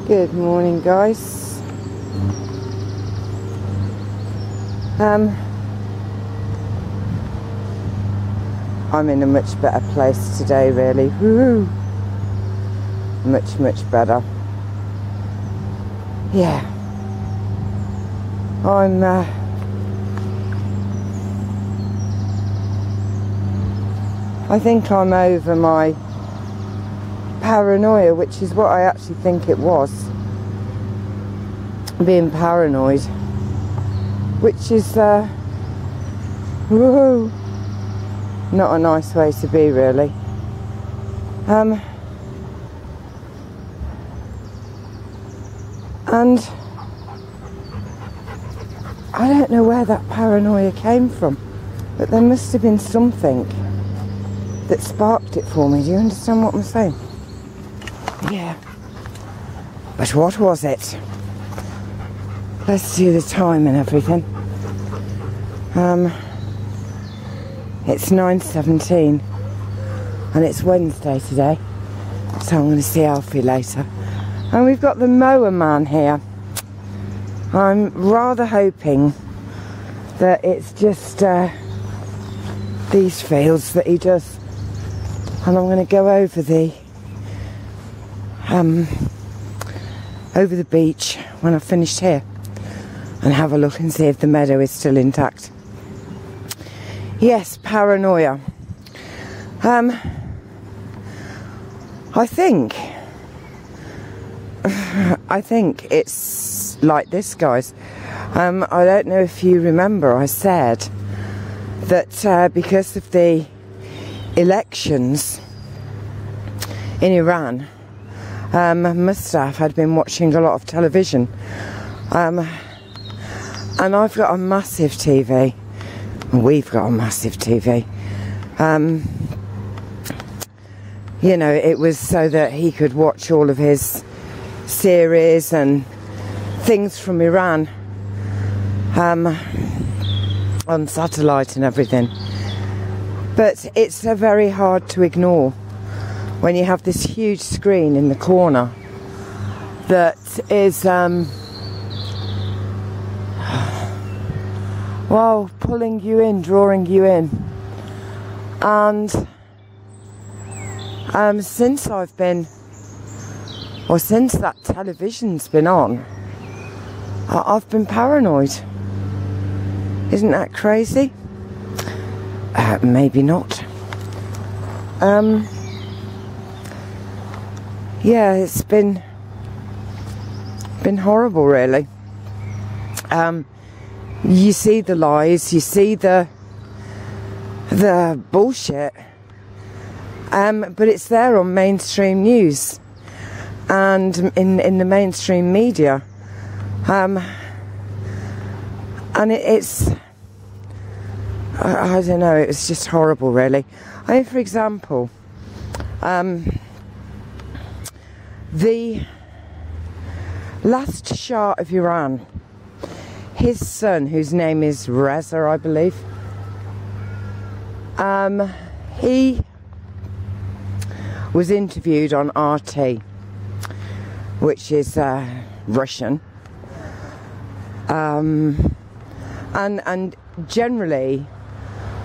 Good morning, guys. I'm in a much better place today, really. Woo! Much better. Yeah. I think I'm over my paranoia, which is what I actually think it was. Being paranoid. Which is, woo, not a nice way to be, really. And I don't know where that paranoia came from, but there must have been something that sparked it for me. Do you understand what I'm saying? Yeah. But what was it? Let's do the time and everything. It's 9:17 and it's Wednesday today, so I'm going to see Alfie later. And we've got the mower man here. I'm rather hoping that it's just these fields that he does, and I'm going to go over the beach when I've finished here and have a look and see if the meadow is still intact. Yes, paranoia. I think it's like this, guys. I don't know if you remember, I said that because of the elections in Iran, Mustaf had been watching a lot of television, and I've got a massive TV. We've got a massive TV. You know, it was so that he could watch all of his series and things from Iran on satellite and everything. But it's very hard to ignore when you have this huge screen in the corner that is well, pulling you in, drawing you in. And since that television's been on, I've been paranoid. Isn't that crazy? Maybe not. Yeah, it's been horrible, really. You see the lies, you see the bullshit, but it's there on mainstream news and in the mainstream media, and it's I don't know, it's just horrible, really. I mean, for example, the last Shah of Iran, his son, whose name is Reza, I believe, he was interviewed on RT, which is Russian, and generally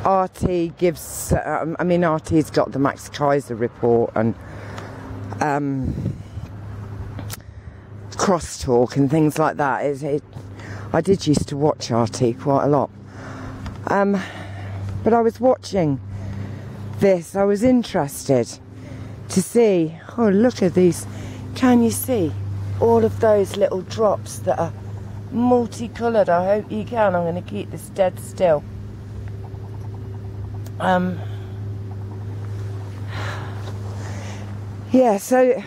RT gives, I mean, RT's got the Max Kaiser report and crosstalk and things like that. I did used to watch RT quite a lot. But I was watching this, I was interested to see, oh, look at these. Can you see all of those little drops that are multicoloured? I hope you can. I'm going to keep this dead still. Yeah, so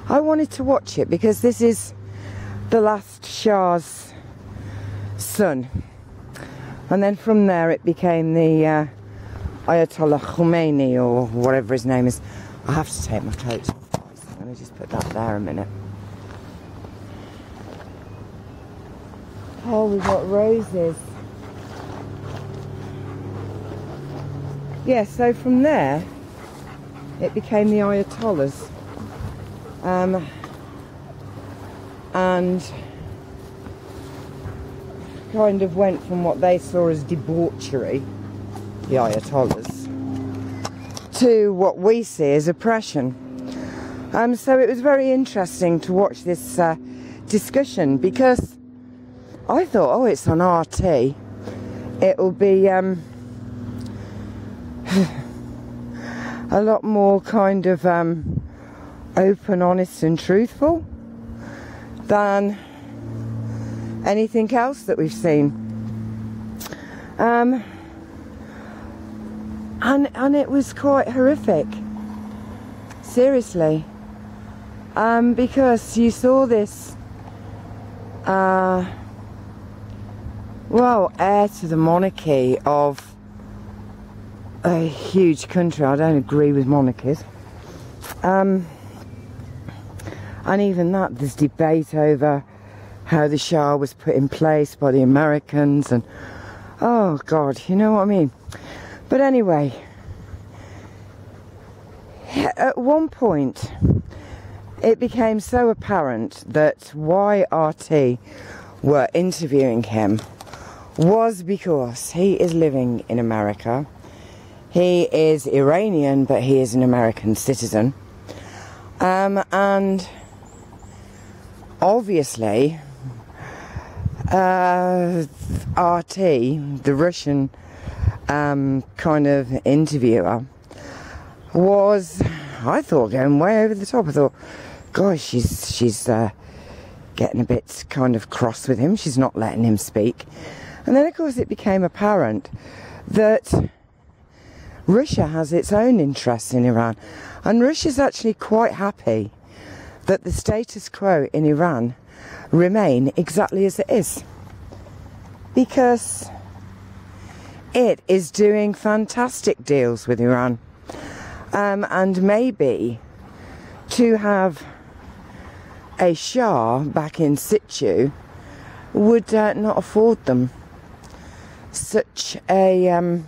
I wanted to watch it because this is the last Shah's son, and then from there it became the Ayatollah Khomeini, or whatever his name is. I have to take my coat off. I'm going to just put that there a minute. Oh, we've got roses. Yeah, so from there it became the Ayatollahs. and kind of went from what they saw as debauchery, the Ayatollahs, to what we see as oppression. So it was very interesting to watch this discussion, because I thought, oh, it's on RT, it'll be a lot more kind of open, honest and truthful than anything else that we've seen. And it was quite horrific, seriously, because you saw this well, heir to the monarchy of a huge country. I don't agree with monarchies, and even that, there's debate over how the Shah was put in place by the Americans, and oh God, you know what I mean. But anyway, at one point it became so apparent that why RT were interviewing him was because he is living in America. He is Iranian, but he is an American citizen, and obviously RT, the Russian kind of interviewer, was, I thought, going way over the top. I thought, gosh, she's getting a bit kind of cross with him. She's not letting him speak. And then, of course, it became apparent that Russia has its own interests in Iran, and Russia's actually quite happy that the status quo in Iran remain exactly as it is, because it is doing fantastic deals with Iran, and maybe to have a Shah back in situ would not afford them such a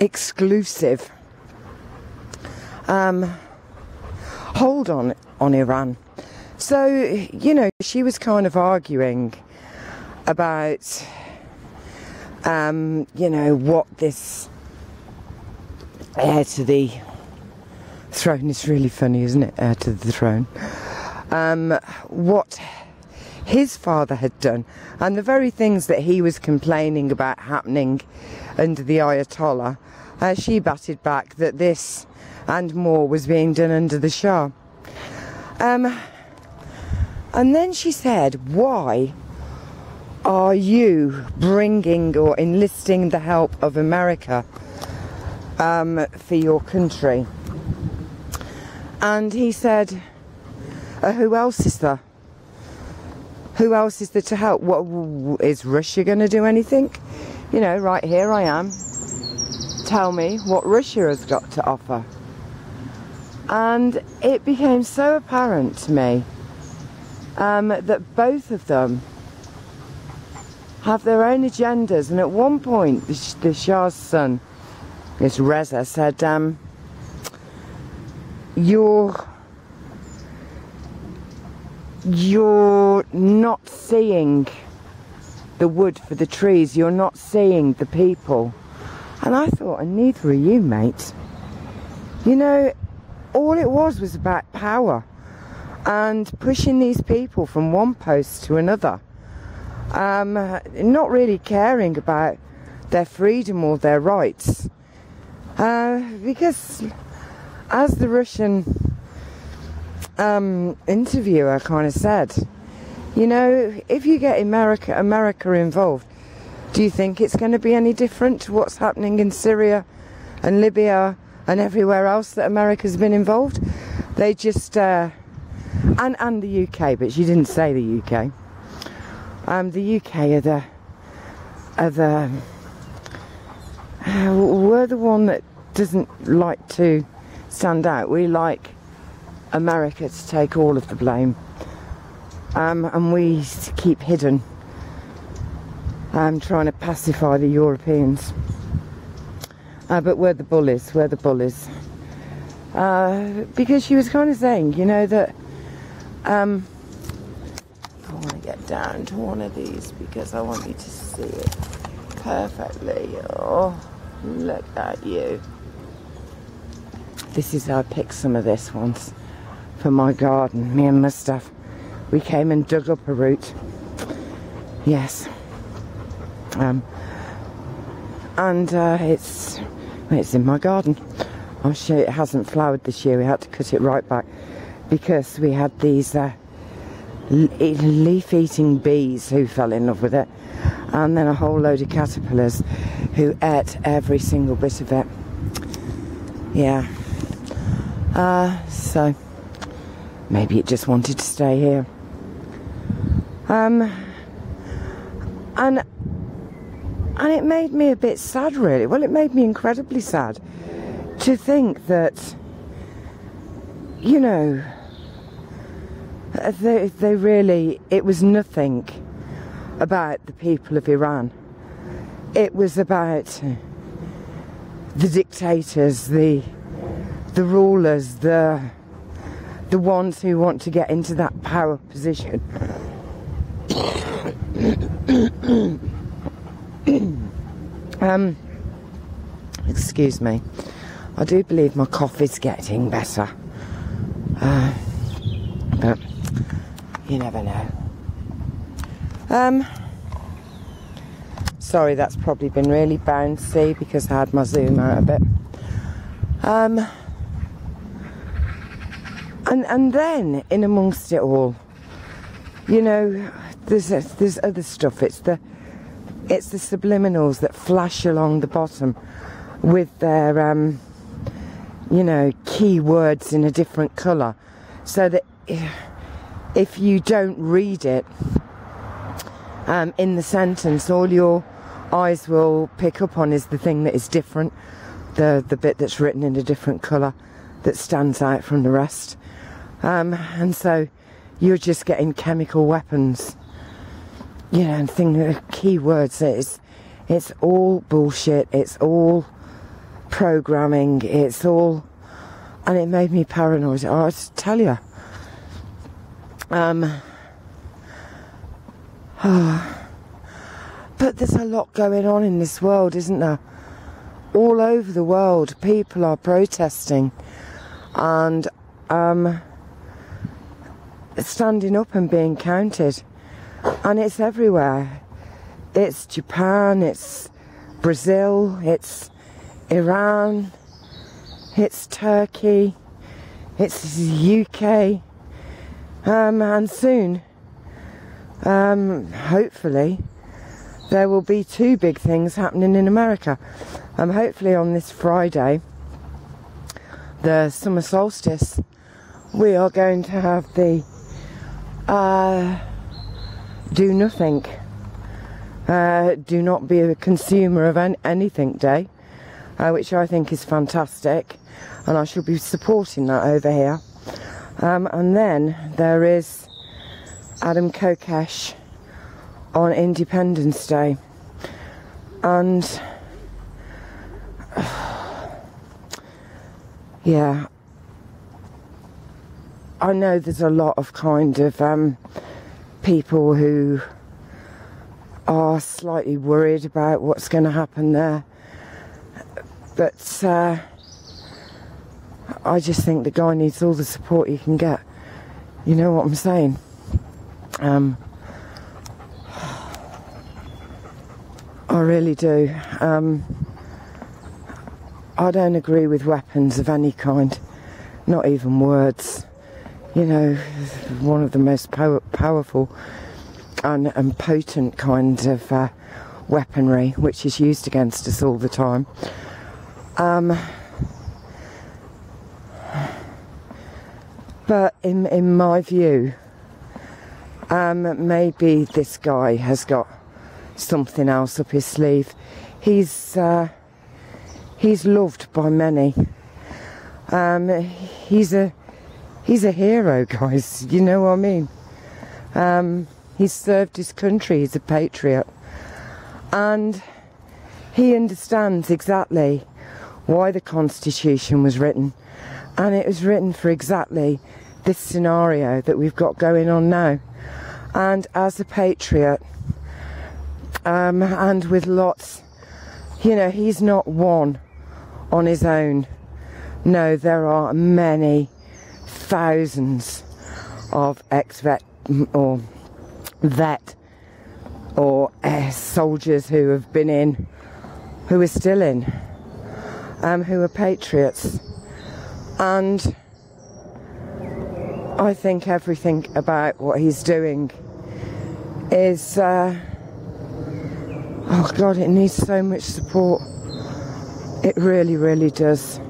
exclusive hold on Iran. So, you know, she was kind of arguing about you know, what this heir to the throne, is really funny, isn't it? Heir to the throne. What his father had done, and the very things that he was complaining about happening under the Ayatollah, she batted back that this and more was being done under the Shah. And then she said, why are you bringing or enlisting the help of America for your country? And he said, who else is there? Who else is there to help? What, is Russia going to do anything? You know, right here I am. Tell me what Russia has got to offer. And it became so apparent to me that both of them have their own agendas. And at one point, the Shah's son, this Reza, said, you're not seeing the wood for the trees, you're not seeing the people. And I thought, and neither are you, mate. You know, all it was about power and pushing these people from one post to another, not really caring about their freedom or their rights, because as the Russian interviewer kind of said, you know, if you get America involved, do you think it's going to be any different to what's happening in Syria and Libya and everywhere else that America's been involved? They just and the UK, but she didn't say the UK. The UK we're the one that doesn't like to stand out. We like America to take all of the blame, and we keep hidden, trying to pacify the Europeans, but we're the bullies, because she was kind of saying, you know, that get down to one of these because I want you to see it perfectly. Oh, look at you. This is how I picked some of this once for my garden. Me and my stuff. We came and dug up a root. Yes. It's in my garden. I'll show you. It hasn't flowered this year. We had to cut it right back because we had these leaf-eating bees who fell in love with it, and then a whole load of caterpillars who ate every single bit of it. Yeah. So maybe it just wanted to stay here. And it made me a bit sad, really. Well, it made me incredibly sad to think that, you know, they really, it was nothing about the people of Iran. It was about the dictators, the rulers, the ones who want to get into that power position. Excuse me. I do believe my cough is getting better. But you never know. Sorry, that's probably been really bouncy because I had my zoom out a bit. And then in amongst it all, you know, there's other stuff. It's the subliminals that flash along the bottom with their you know, key words in a different colour, so that if you don't read it in the sentence, all your eyes will pick up on is the thing that is different, the bit that's written in a different colour that stands out from the rest. And so you're just getting chemical weapons, you know, and keywords. It's all bullshit. It's all programming. It's all, and it made me paranoid. I tell you. But there's a lot going on in this world, isn't there? All over the world, people are protesting and standing up and being counted, and it's everywhere. It's Japan, it's Brazil, it's Iran, it's Turkey, it's the UK, and soon, hopefully, there will be two big things happening in America. Hopefully on this Friday, the summer solstice, we are going to have the do nothing, do not be a consumer of anything day, which I think is fantastic, and I shall be supporting that over here. And then there is Adam Kokesh on Independence Day, and yeah, I know there's a lot of kind of people who are slightly worried about what's going to happen there, but I just think the guy needs all the support he can get. You know what I'm saying? I really do. I don't agree with weapons of any kind, not even words. You know, one of the most powerful and potent kinds of weaponry which is used against us all the time. But in my view, maybe this guy has got something else up his sleeve. He's loved by many. He's a hero, guys. You know what I mean? He's served his country. He's a patriot, and he understands exactly why the Constitution was written, and it was written for exactly this scenario that we've got going on now. And as a patriot, and with lots, you know, he's not one on his own. No, there are many thousands of ex-vet or vet or soldiers who have been in, who are still in, who are patriots. And I think everything about what he's doing is, oh God, it needs so much support. It really, really does.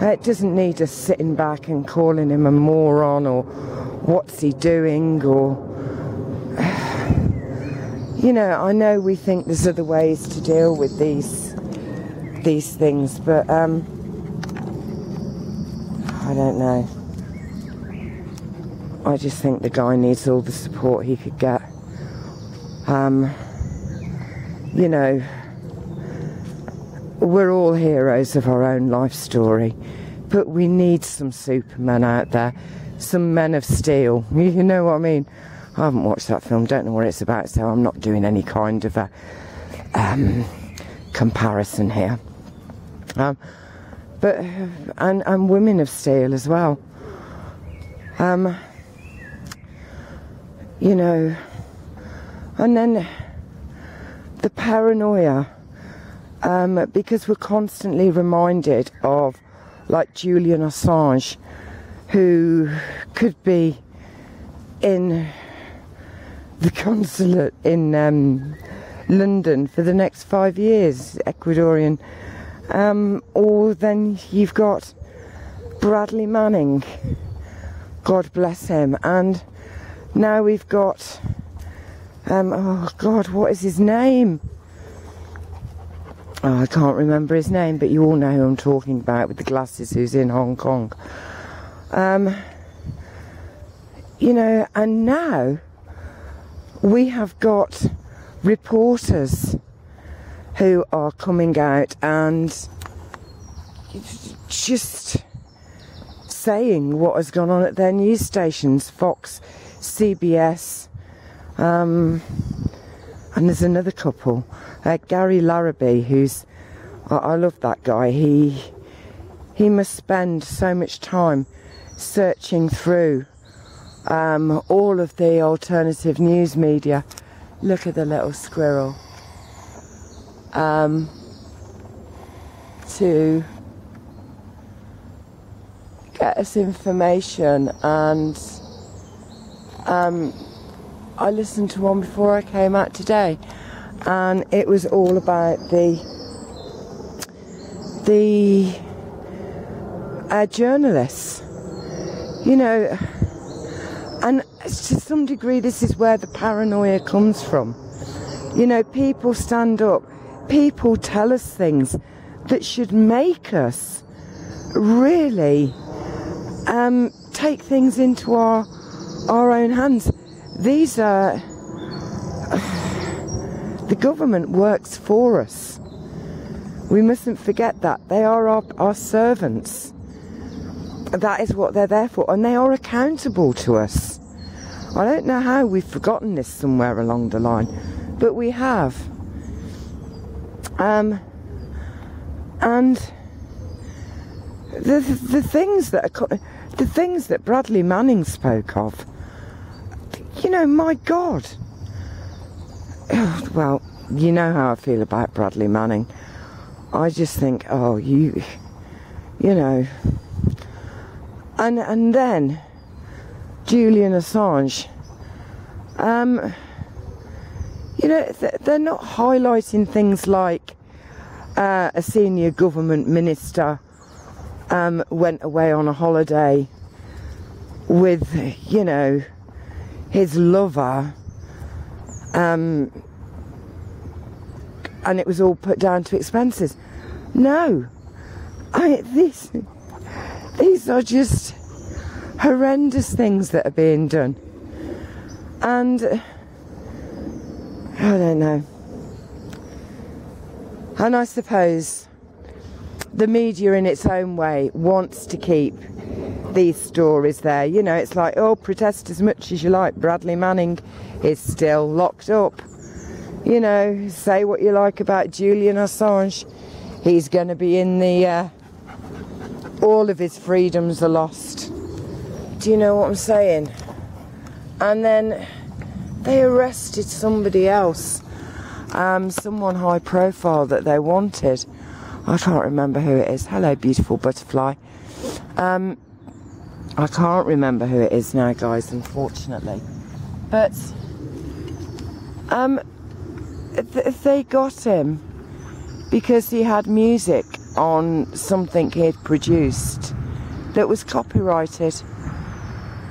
It doesn't need us sitting back and calling him a moron or what's he doing, or, you know, I know we think there's other ways to deal with these things, but I don't know. I just think the guy needs all the support he could get. You know, we're all heroes of our own life story, but we need some Supermen out there, some men of steel. You know what I mean? I haven't watched that film, don't know what it's about, so I'm not doing any kind of a comparison here. But and women of steel as well. You know, and then the paranoia, because we're constantly reminded of, like, Julian Assange, who could be in the consulate in London for the next 5 years, Ecuadorian. Or then you've got Bradley Manning, God bless him, and now we've got, oh God, what is his name? Oh, I can't remember his name, but you all know who I'm talking about, with the glasses, who's in Hong Kong. You know, and now we have got reporters who are coming out and just saying what has gone on at their news stations, Fox, CBS, and there's another couple, Gary Larrabee, who's, I love that guy. He must spend so much time searching through all of the alternative news media. Look at the little squirrel. To get us information, and I listened to one before I came out today, and it was all about the journalists, you know, and to some degree this is where the paranoia comes from. You know, people stand up, people tell us things that should make us really take things into our own hands. These are, the government works for us. We mustn't forget that. They are our servants. That is what they're there for, and they are accountable to us. I don't know how we've forgotten this somewhere along the line, but we have. And the things that Bradley Manning spoke of, you know, my God. Well, you know how I feel about Bradley Manning. I just think, oh, you know. And then Julian Assange, you know, they're not highlighting things like a senior government minister went away on a holiday with, you know, his lover, and it was all put down to expenses. No, these are just horrendous things that are being done, and I don't know. And I suppose the media in its own way wants to keep these stories there. You know, it's like, oh, protest as much as you like, Bradley Manning is still locked up. You know, say what you like about Julian Assange, he's going to be in the all of his freedoms are lost. Do you know what I'm saying? And then they arrested somebody else, someone high profile that they wanted. I can't remember who it is. Hello, beautiful butterfly. I can't remember who it is now, guys, unfortunately. But they got him because he had music on something he'd produced that was copyrighted,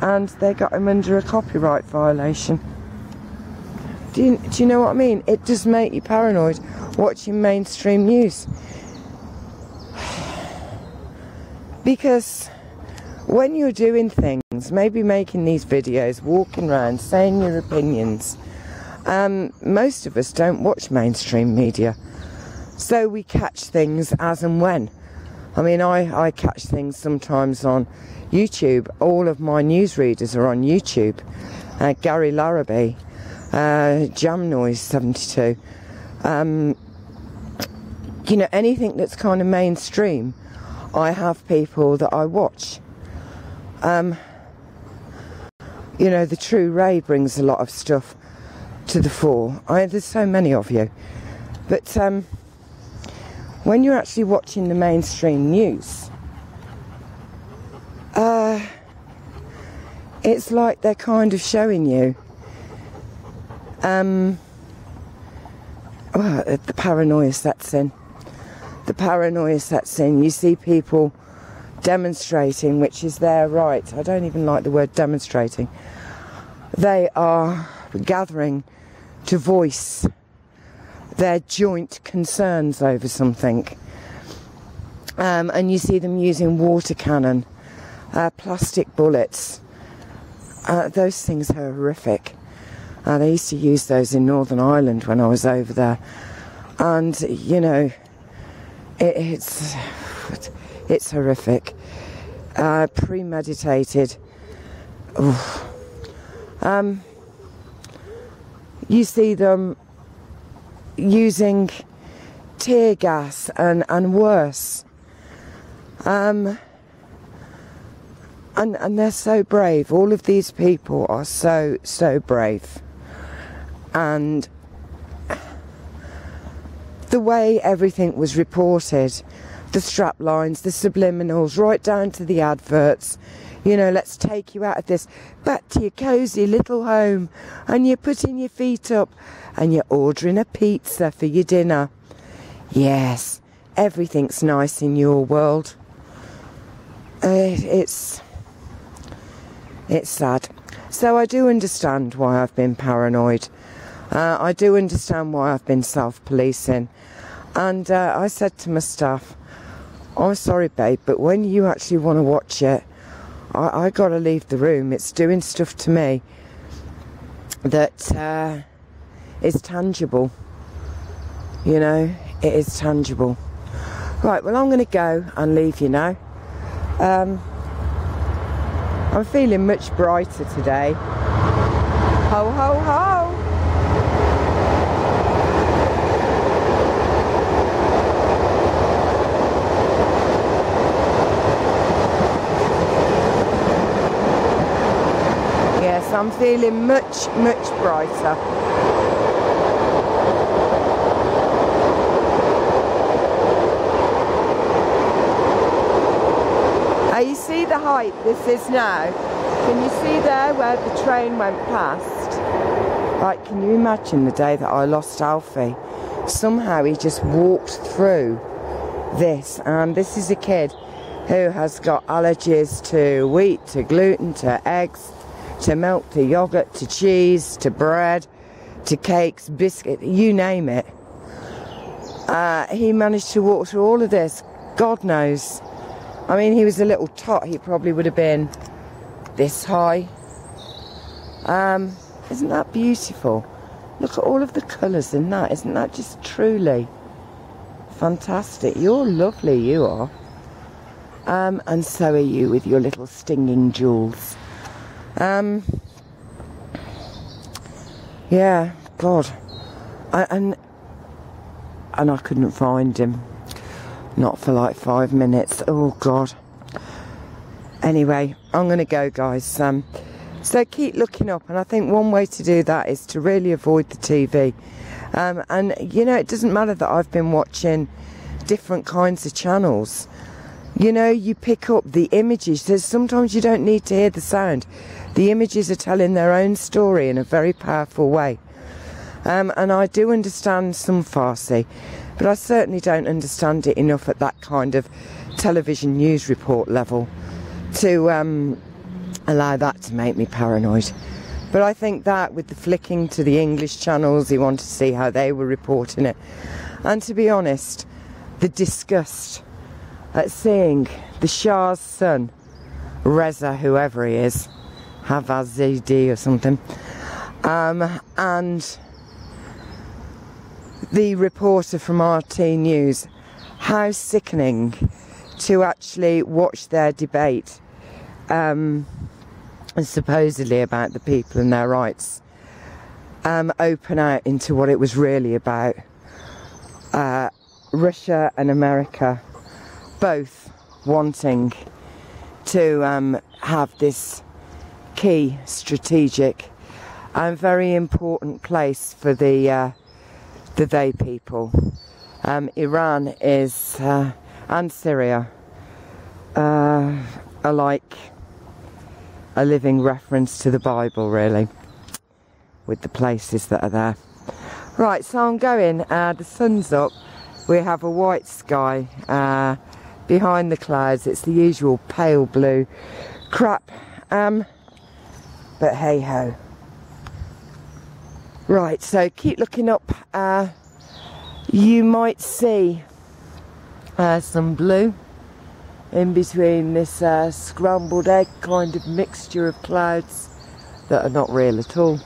and they got him under a copyright violation. Do you know what I mean? It does make you paranoid watching mainstream news. Because when you're doing things, maybe making these videos, walking around, saying your opinions, most of us don't watch mainstream media. So we catch things as and when. I mean, I catch things sometimes on YouTube. All of my newsreaders are on YouTube. Gary Larrabee, Jam Noise 72. You know, anything that's kind of mainstream, I have people that I watch. You know, the True Ray brings a lot of stuff to the fore. There's so many of you. But when you're actually watching the mainstream news, it's like they're kind of showing you well, the paranoia sets in. The paranoia sets in. You see people demonstrating, which is their right. I don't even like the word demonstrating. They are gathering to voice their joint concerns over something. And you see them using water cannon, plastic bullets. Those things are horrific. They used to use those in Northern Ireland when I was over there. And, you know, it's horrific. Premeditated. You see them using tear gas and worse. And they're so brave. All of these people are so brave. And the way everything was reported, the strap lines, the subliminals, right down to the adverts, you know, let's take you out of this, back to your cosy little home, and you're putting your feet up and you're ordering a pizza for your dinner. Yes, everything's nice in your world. It's sad. So I do understand why I've been paranoid. I do understand why I've been self-policing. And I said to my staff, I'm sorry, babe, but when you actually want to watch it, I got to leave the room. It's doing stuff to me that is tangible. You know, it is tangible. Right, well, I'm going to go and leave you now. I'm feeling much brighter today. Ho, ho, ho! Yes, I'm feeling much brighter. You see the height this is now? Can you see there where the train went past? Like, can you imagine the day that I lost Alfie? Somehow he just walked through this, and this is a kid who has got allergies to wheat, to gluten, to eggs, to milk, to yogurt, to cheese, to bread, to cakes, biscuit, you name it. He managed to walk through all of this. God knows. I mean, he was a little tot. He probably would have been this high. Isn't that beautiful? Look at all of the colours in that. Isn't that just truly fantastic? You're lovely, you are. And so are you with your little stinging jewels. Yeah, God. And I couldn't find him. Not for like 5 minutes. Oh, God. Anyway, I'm going to go, guys. So keep looking up. And I think one way to do that is to really avoid the TV. And, you know, it doesn't matter that I've been watching different kinds of channels. You know, you pick up the images. Sometimes you don't need to hear the sound. The images are telling their own story in a very powerful way. And I do understand some Farsi, but I certainly don't understand it enough at that kind of television news report level to allow that to make me paranoid. But I think that with the flicking to the English channels, he wanted to see how they were reporting it. And to be honest, the disgust at seeing the Shah's son, Reza, whoever he is, Havazidi or something, and the reporter from RT News, how sickening to actually watch their debate, and supposedly about the people and their rights, open out into what it was really about. Russia and America both wanting to have this key strategic and very important place for the they people. Iran is and Syria are like a living reference to the Bible, really, with the places that are there. Right, so I'm going. The sun's up. We have a white sky behind the clouds. It's the usual pale blue crap, but hey ho. Right, so keep looking up. You might see some blue in between this scrambled egg kind of mixture of clouds that are not real at all.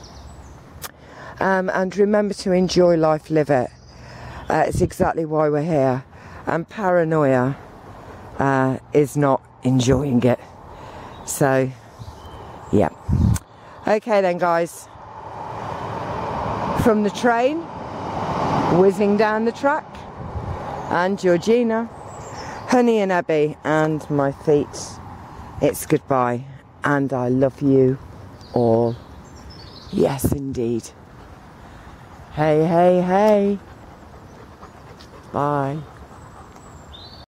And remember to enjoy life, live it. It's exactly why we're here. And paranoia is not enjoying it. So, yeah. Okay then, guys. From the train, whizzing down the track, and Georgina, Honey and Abby, and my feet. It's goodbye, and I love you all. Yes, indeed. Hey, hey, hey. Bye.